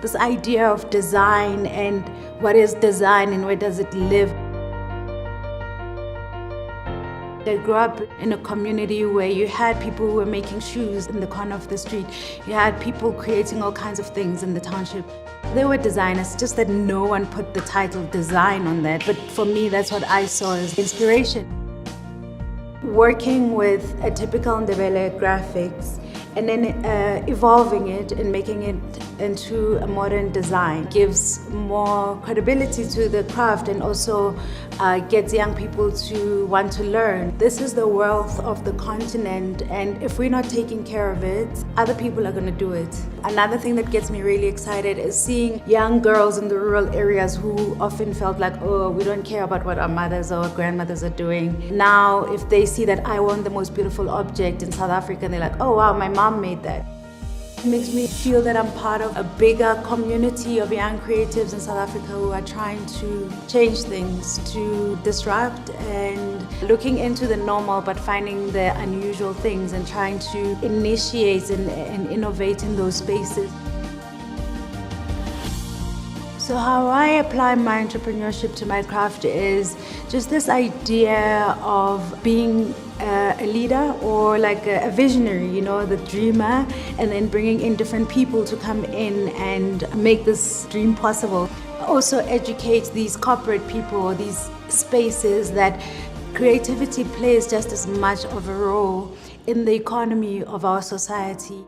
This idea of design and what is design and where does it live. I grew up in a community where you had people who were making shoes in the corner of the street. You had people creating all kinds of things in the township. They were designers, just that no one put the title design on that. But for me, that's what I saw as inspiration. Working with a typical Ndebele graphics and then evolving it and making it into a modern design gives more credibility to the craft and also gets young people to want to learn. This is the wealth of the continent, and if we're not taking care of it, other people are going to do it. Another thing that gets me really excited is seeing young girls in the rural areas who often felt like, oh, we don't care about what our mothers or grandmothers are doing. Now, if they see that I want the most beautiful object in South Africa, they're like, oh wow, my mom made that. It makes me feel that I'm part of a bigger community of young creatives in South Africa who are trying to change things, to disrupt and looking into the normal but finding the unusual things and trying to initiate and innovate in those spaces. So how I apply my entrepreneurship to my craft is just this idea of being a leader or like a visionary, you know, the dreamer, and then bringing in different people to come in and make this dream possible. Also educate these corporate people or these spaces that creativity plays just as much of a role in the economy of our society.